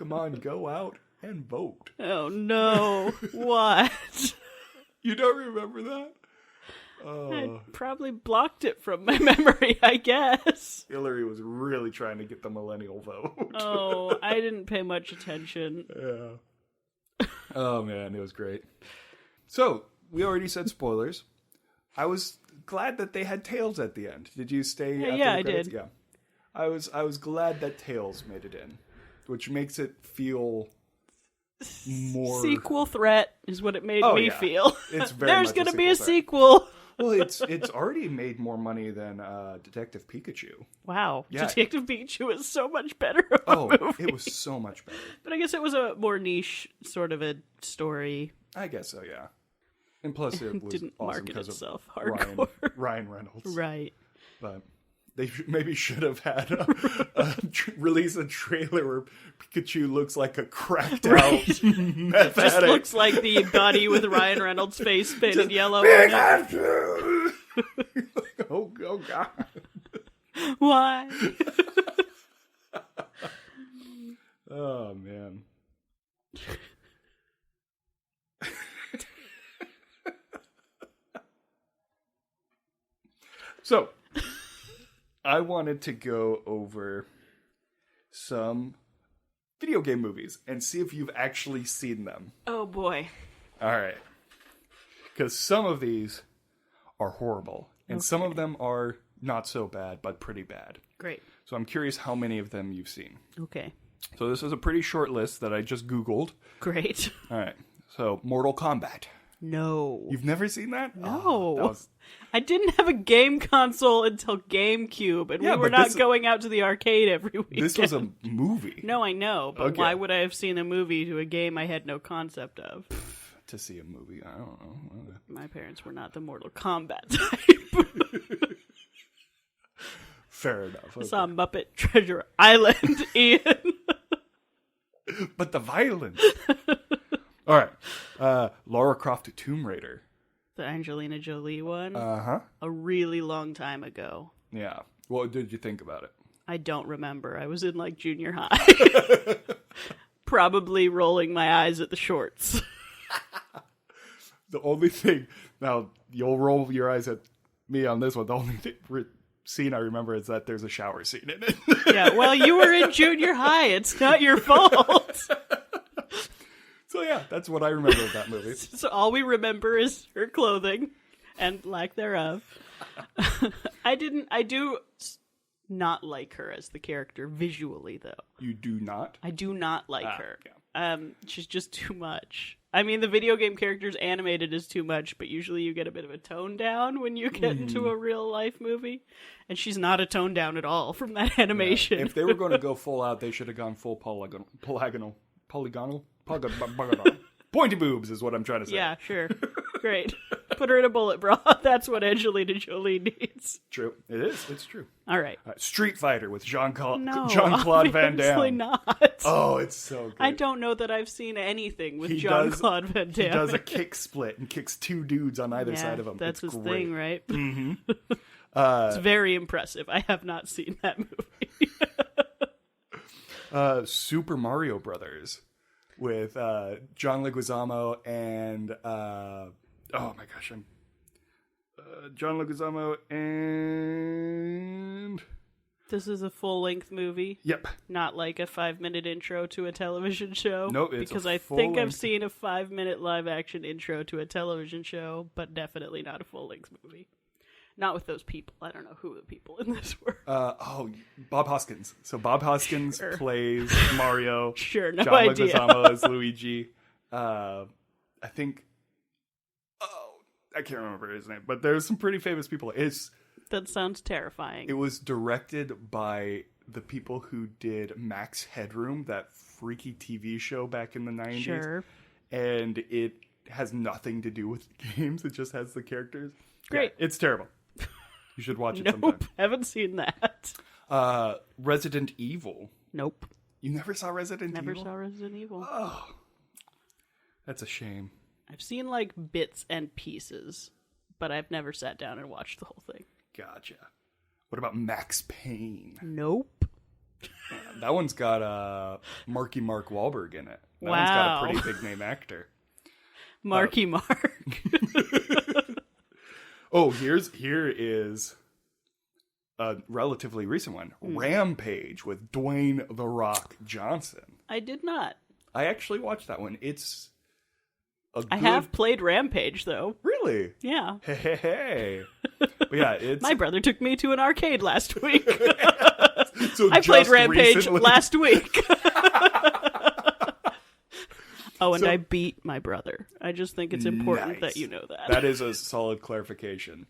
Come on, go out and vote. Oh, no. What? You don't remember that? I probably blocked it from my memory, I guess. Hillary was really trying to get the millennial vote. Oh, I didn't pay much attention. Yeah. Oh, man, it was great. So, we already said spoilers. I was glad that they had Tails at the end. Did you stay after Yeah, the I credits? did. Yeah. I was glad that Tails made it in, which makes it feel more... Sequel threat is what it made me feel. It's very There's much going to be a threat. sequel. Well, it's already made more money than Detective Pikachu. Wow. Yeah. Detective Pikachu is so much better of a movie. It was so much better. But I guess it was a more niche sort of a story. I guess so, yeah. And plus it was Didn't awesome market because itself of hardcore. Ryan Reynolds. Right. But they maybe should have had release a trailer where Pikachu looks like a cracked out meth Just addict. looks like the body with Ryan Reynolds' face painted yellow. Pikachu! oh God. Why? Oh, man. So, I wanted to go over some video game movies and see if you've actually seen them. Oh, boy. All right. Because some of these are horrible, and some of them are not so bad, but pretty bad. Great. So I'm curious how many of them you've seen. Okay. So this is a pretty short list that I just Googled. Great. All right. So, Mortal Kombat. No. You've never seen that? No. Oh, that was... I didn't have a game console until GameCube, and we were but not going out to the arcade every weekend. This was a movie. No, I know, but Okay. why would I have seen a movie to a game I had no concept of? To see a movie, I don't know. My parents were not the Mortal Kombat type. Fair enough. I saw Muppet Treasure Island, Ian. But the violence. All right. Lara Croft Tomb Raider. The Angelina Jolie one. Uh-huh. A really long time ago. Yeah. What did you think about it? I don't remember. I was in like junior high. Probably rolling my eyes at the shorts. The only thing... Now, you'll roll your eyes at me on this one. The only scene I remember is that there's a shower scene in it. Yeah, well, you were in junior high. It's not your fault. So yeah, that's what I remember of that movie. So all we remember is her clothing and lack thereof. I do not like her as the character visually, though. You do not? I do not like her. Yeah. She's just too much. I mean, the video game characters animated is too much, but usually you get a bit of a tone down when you get into a real life movie. And she's not a tone down at all from that animation. Yeah. If they were going to go full out, they should have gone full polygonal. Pointy boobs is what I'm trying to say. Yeah, sure. Great. Put her in a bullet bra. That's what Angelina Jolie needs. True. It is. It's true. All right. Street Fighter with Jean-Claude No, Van Damme. obviously not. Oh, it's so good. I don't know that I've seen anything with He Jean-Claude Van Damme. He does a kick split and kicks two dudes on either Yeah, side of him. that's it's his great. thing, right? Mm-hmm. It's very impressive. I have not seen that movie. Super Mario Brothers with John Leguizamo and oh my gosh, I'm John Leguizamo and This is a full-length movie. yep. Not like a 5-minute intro to a television show. Nope, it's because a I think I've full-length- seen a 5-minute live-action intro to a television show, but definitely not a full-length movie. Not with those people. I don't know who the people in this were. Bob Hoskins. So Bob Hoskins Sure. plays Mario. Sure, no John idea. Leguizamo is Luigi. I think. Oh, I can't remember his name, but there's some pretty famous people. That sounds terrifying. It was directed by the people who did Max Headroom, that freaky TV show back in the 90s. Sure. And it has nothing to do with games. It just has the characters. Great. Yeah, it's terrible. You should watch it Nope, sometime. haven't seen that. Resident Evil. Nope. You never saw Resident Never Evil? saw Resident Evil. Oh, that's a shame. I've seen like bits and pieces, but I've never sat down and watched the whole thing. Gotcha. What about Max Payne? Nope. That one's got Marky Mark Wahlberg in it. That Wow. one's got a pretty big name actor. Marky Mark. Oh, here is a relatively recent one. Rampage with Dwayne "The Rock" Johnson. I did not. I actually watched that one. It's a good... I have played Rampage, though. Really? Yeah. Hey. But yeah, it's... My brother took me to an arcade last week. So I played just Rampage recently. last week. And I beat my brother. I just think it's important Nice. that you know that. That is a solid clarification.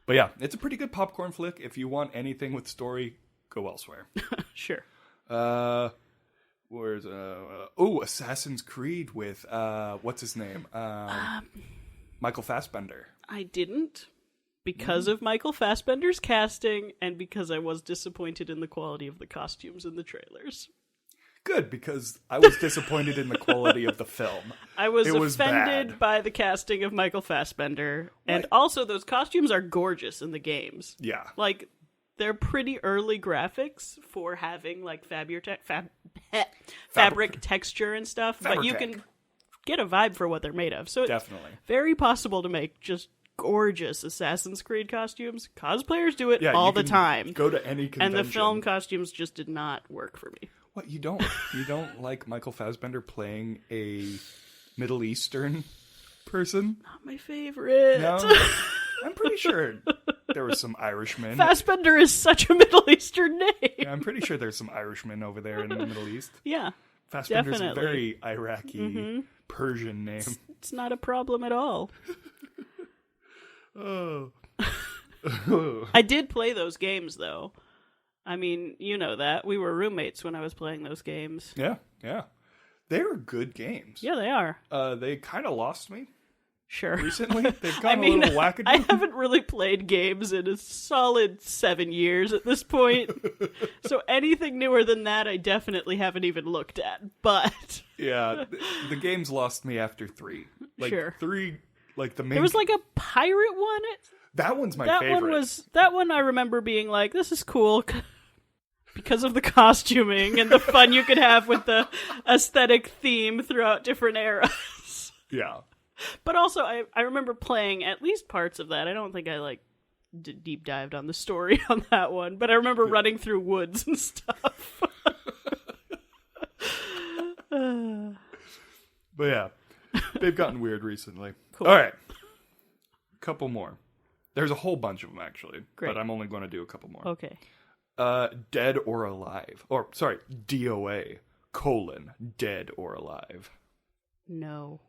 But yeah, it's a pretty good popcorn flick. If you want anything with story, go elsewhere. Sure. Where's Assassin's Creed with what's his name? Michael Fassbender. I didn't. Because of Michael Fassbender's casting, and because I was disappointed in the quality of the costumes in the trailers. Good, because I was disappointed in the quality of the film. I was It was offended bad. by the casting of Michael Fassbender. And also, those costumes are gorgeous in the games. Yeah. Like, they're pretty early graphics for having, like, fabric texture and stuff. But you can get a vibe for what they're made of. So Definitely. it's very possible to make just gorgeous Assassin's Creed costumes. Cosplayers do it Yeah, all you the can time. Go to any convention. And the film costumes just did not work for me. What, you don't like Michael Fassbender playing a Middle Eastern person? Not my favorite. No? I'm pretty sure there was some Irishmen. Fassbender is such a Middle Eastern name. Yeah, I'm pretty sure there's some Irishmen over there in the Middle East. Yeah. Fassbender's Definitely. a very Iraqi Persian name. It's not a problem at all. Oh. I did play those games, though. I mean, you know that. We were roommates when I was playing those games. Yeah. They were good games. Yeah, they are. They kind of lost me Sure. recently. They've I gone mean, a little wackadoo. I haven't really played games in a solid 7 years at this point. So anything newer than that, I definitely haven't even looked at. But Yeah, the games lost me after 3. Like, Sure. 3, like the main... there was like a pirate one. That one's my That favorite. that one I remember being like, this is cool because of the costuming and the fun you could have with the aesthetic theme throughout different eras. Yeah. But also, I remember playing at least parts of that. I don't think I like deep dived on the story on that one, but I remember running through woods and stuff. But yeah, they've gotten weird recently. Cool. All right. Couple more. There's a whole bunch of them, actually. Great. But I'm only going to do a couple more. Okay. Dead or Alive. Or, sorry, DOA, Dead or Alive. No.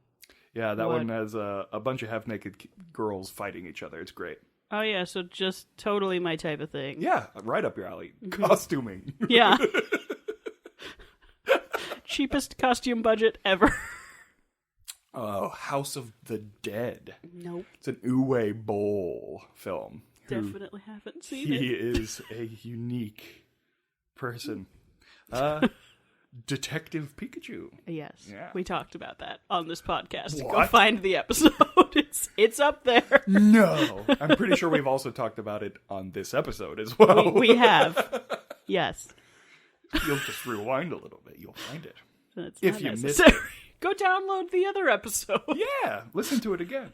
Yeah, that What? one has a bunch of half-naked girls fighting each other. It's great. Oh yeah, so just totally my type of thing. Yeah, right up your alley. Costuming. Yeah. Cheapest costume budget ever. Oh, House of the Dead. Nope. It's an Uwe Boll film. Definitely haven't seen He it. is a unique person. Detective Pikachu. Yes. Yeah. We talked about that on this podcast. Go What? find the episode. It's up there. No. I'm pretty sure we've also talked about it on this episode as well. We have. Yes. You'll just rewind a little bit. You'll find it. That's If not you missed necessary. Go download the other episode. Yeah. Listen to it again.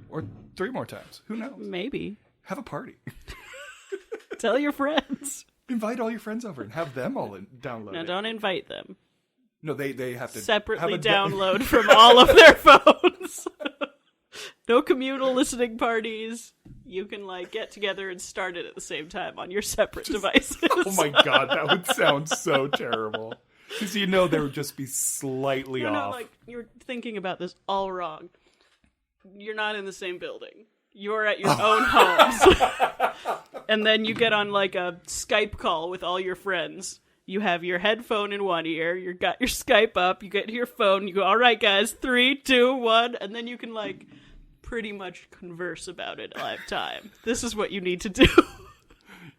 Or 3 more times. Who knows? Maybe. Have a party. Tell your friends. Invite all your friends over and have them all download Now, it. don't invite them. No, they have to Separately have a download from all of their phones. No communal listening parties. You can, get together and start it at the same time on your separate devices. Oh my god, that would sound so terrible. Because they would just be slightly off. No, you're thinking about this all wrong. You're not in the same building. You're at your own homes. And then you get on a Skype call with all your friends. You have your headphone in one ear, you got your Skype up, you get your phone, you go, all right guys, 3, 2, 1, and then you can pretty much converse about it live time. This is what you need to do.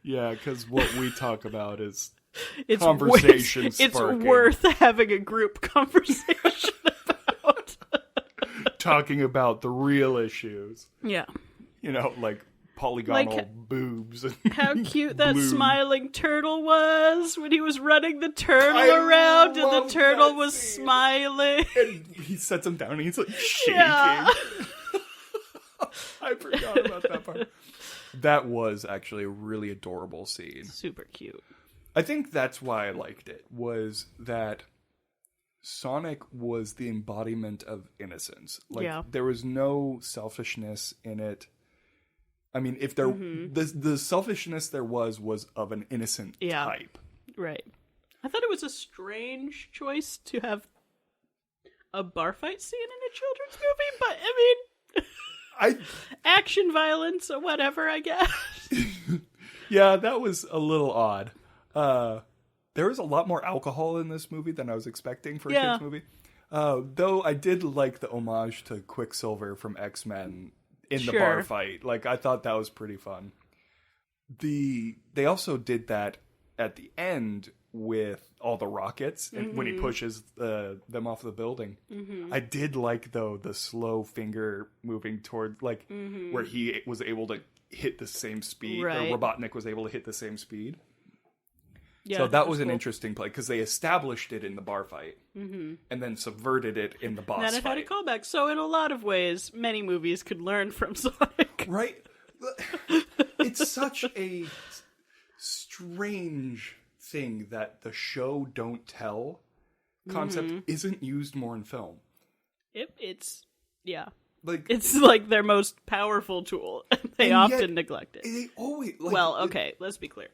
Yeah, because what we talk about is It's conversation It's sparking. worth having a group conversation about. Talking about the real issues. Yeah. polygonal boobs. And how cute that blue. smiling turtle was when he was running the turtle around and the turtle was smiling. And he sets him down and he's like shaking. Yeah. I forgot about that part. That was actually a really adorable scene. Super cute. I think that's why I liked it, was that Sonic was the embodiment of innocence. Like, there was no selfishness in it. I mean, if there the selfishness there was of an innocent type. Right. I thought it was a strange choice to have a bar fight scene in a children's movie, but I mean, action violence or whatever, I guess. Yeah, that was a little odd. There was a lot more alcohol in this movie than I was expecting for a kids movie. Though I did like the homage to Quicksilver from X-Men in the bar fight. Like, I thought that was pretty fun. They also did that at the end with all the rockets and when he pushes them off the building. I did like, though, the slow finger moving toward, like, where he was able to hit the same speed, or Robotnik was able to hit the same speed. Yeah, so that was an interesting play, because they established it in the bar fight and then subverted it in the boss fight. And it had a callback. So in a lot of ways, many movies could learn from Sonic. Right? It's such a strange thing that the show don't tell concept isn't used more in film. It's like, it's like their most powerful tool. They often neglect it. They always let's be clear.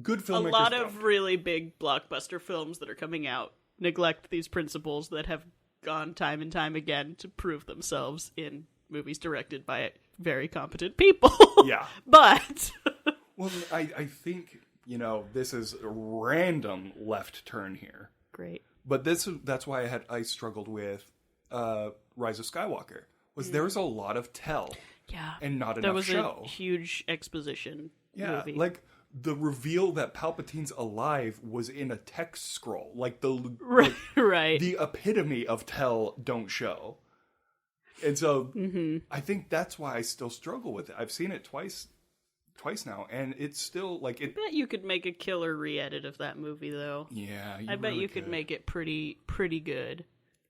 Good filmmakers. A lot of really big blockbuster films that are coming out neglect these principles that have gone time and time again to prove themselves in movies directed by very competent people. Yeah. But well, I think, this is a random left turn here. Great. But that's why I struggled with Rise of Skywalker. There was a lot of tell. Yeah. And not enough show. There was a huge exposition movie. Like the reveal that Palpatine's alive was in a text scroll. Like the epitome of tell, don't show. And so I think that's why I still struggle with it. I've seen it twice now, and it's still like it. I bet you could make a killer re-edit of that movie, though. Yeah, I bet you could make it pretty good.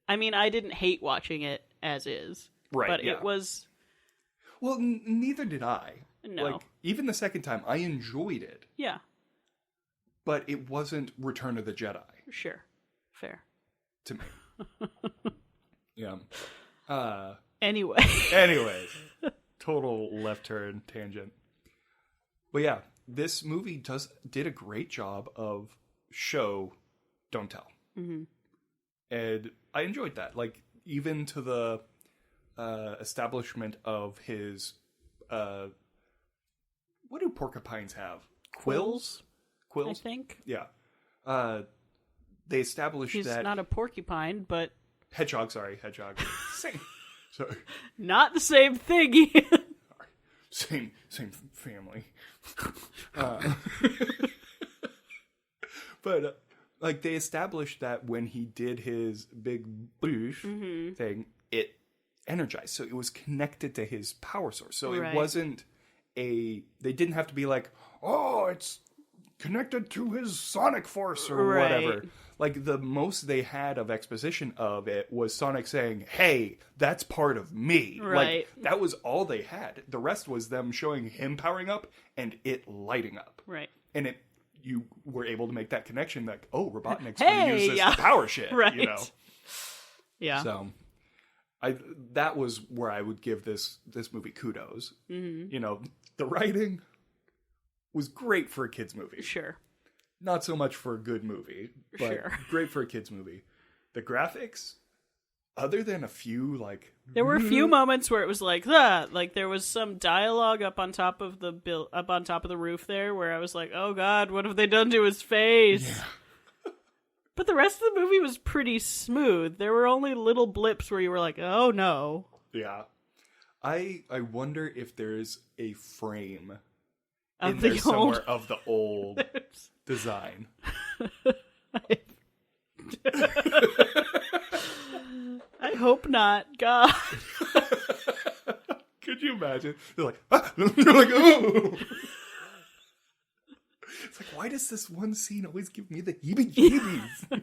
I mean, I didn't hate watching it as is, but it was. Well, neither did I. No. Like, even the second time, I enjoyed it. Yeah. But it wasn't Return of the Jedi. Sure. Fair. To me. Yeah. Anyways. Total left turn tangent. But yeah, this movie did a great job of show, don't tell. And I enjoyed that. Like, even to the establishment of his... what do porcupines have? Quills? I think. Yeah. They established He's not a porcupine, but... Hedgehog. Same. Sorry. Not the same thing, Ian. Same family. But, like, they established that when he did his big boosh thing, it energized. So it was connected to his power source. So it wasn't they didn't have to be like, oh, it's connected to his sonic force or whatever. Like, the most they had of exposition of it was Sonic saying, hey, that's part of me. Like, that was all they had. The rest was them showing him powering up and it lighting up. Right. And you were able to make that connection, like, oh, Robotnik's going to use this to power shit. Right. Yeah. So that was where I would give this movie kudos. The writing was great for a kid's movie. Sure. Not so much for a good movie, but great for a kid's movie. The graphics, other than a few, like... There were a few moments where it was like that. Like, there was some dialogue up on top of the roof there where I was like, oh god, what have they done to his face? Yeah. But the rest of the movie was pretty smooth. There were only little blips where you were like, oh no. Yeah. I wonder if there's a frame of in there somewhere of the old design. I hope not. God. Could you imagine? They're like, You're like, ooh. It's like, why does this one scene always give me the heebie-jeebies?